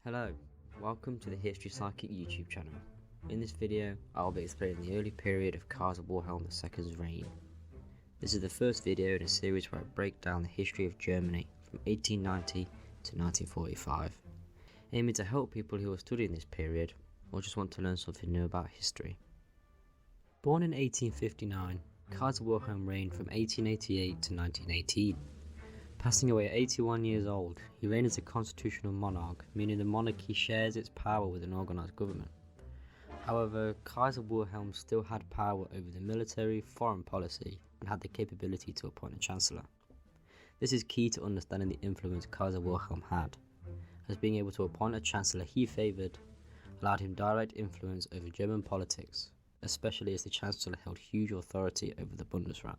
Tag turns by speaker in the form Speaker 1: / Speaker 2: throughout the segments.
Speaker 1: Hello, welcome to the History Psychic YouTube channel. In this video, I'll be explaining the early period of Kaiser Wilhelm II's reign. This is the first video in a series where I break down the history of Germany from 1890 to 1945, aiming to help people who are studying this period or just want to learn something new about history. Born in 1859, Kaiser Wilhelm reigned from 1888 to 1918. Passing away at 81 years old, he reigned as a constitutional monarch, meaning the monarchy shares its power with an organised government. However, Kaiser Wilhelm still had power over the military, foreign policy, and had the capability to appoint a chancellor. This is key to understanding the influence Kaiser Wilhelm had, as being able to appoint a chancellor he favoured allowed him direct influence over German politics, especially as the chancellor held huge authority over the Bundesrat.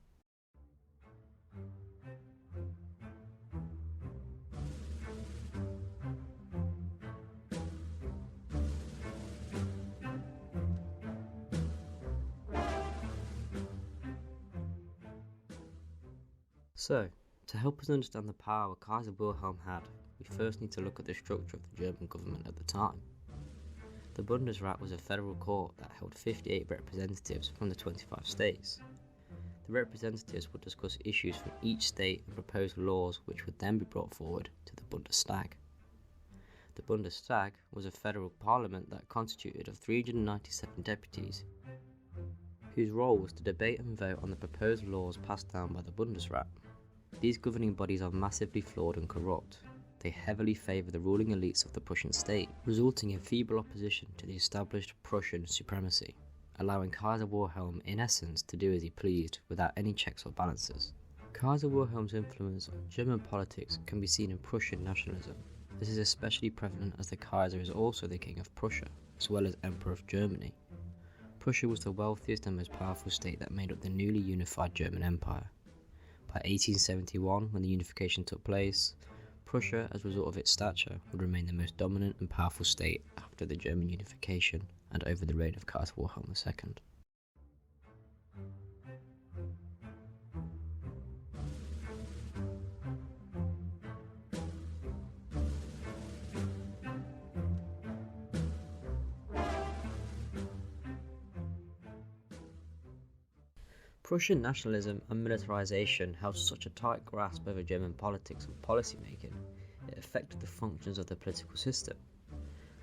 Speaker 1: So, to help us understand the power Kaiser Wilhelm had, we first need to look at the structure of the German government at the time. The Bundesrat was a federal court that held 58 representatives from the 25 states. The representatives would discuss issues from each state and propose laws which would then be brought forward to the Bundestag. The Bundestag was a federal parliament that constituted of 397 deputies, whose role was to debate and vote on the proposed laws passed down by the Bundesrat. These governing bodies are massively flawed and corrupt. They heavily favour the ruling elites of the Prussian state, resulting in feeble opposition to the established Prussian supremacy, allowing Kaiser Wilhelm in essence to do as he pleased without any checks or balances. Kaiser Wilhelm's influence on German politics can be seen in Prussian nationalism. This is especially prevalent as the Kaiser is also the King of Prussia, as well as Emperor of Germany. Prussia was the wealthiest and most powerful state that made up the newly unified German Empire. By 1871, when the unification took place, Prussia, as a result of its stature, would remain the most dominant and powerful state after the German unification and over the reign of Kaiser Wilhelm II. Prussian nationalism and militarization held such a tight grasp over German politics and policy making, it affected the functions of the political system.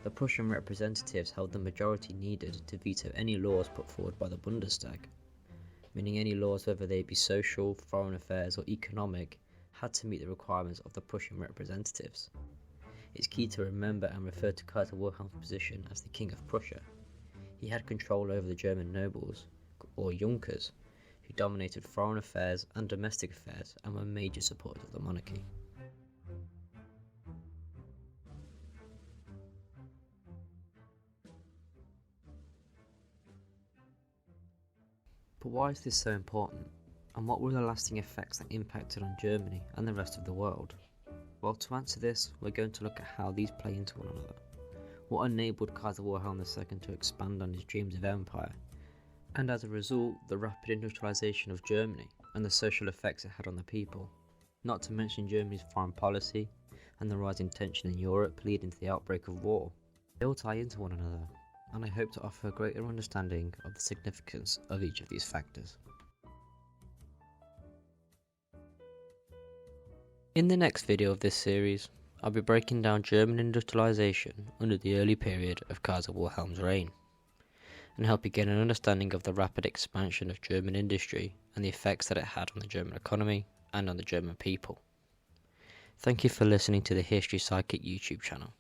Speaker 1: The Prussian representatives held the majority needed to veto any laws put forward by the Bundestag, meaning any laws, whether they be social, foreign affairs or economic, had to meet the requirements of the Prussian representatives. It's key to remember and refer to Kaiser Wilhelm's position as the King of Prussia. He had control over the German nobles, or Junkers, who dominated foreign affairs and domestic affairs and were major supporters of the monarchy. But why is this so important, and what were the lasting effects that impacted on Germany and the rest of the world? Well, to answer this, we're going to look at how these play into one another. What enabled Kaiser Wilhelm II to expand on his dreams of empire, and as a result, the rapid industrialization of Germany and the social effects it had on the people, not to mention Germany's foreign policy and the rising tension in Europe leading to the outbreak of war. They all tie into one another, and I hope to offer a greater understanding of the significance of each of these factors. In the next video of this series, I'll be breaking down German industrialization under the early period of Kaiser Wilhelm's reign, and help you get an understanding of the rapid expansion of German industry and the effects that it had on the German economy and on the German people. Thank you for listening to the History Psychic YouTube channel.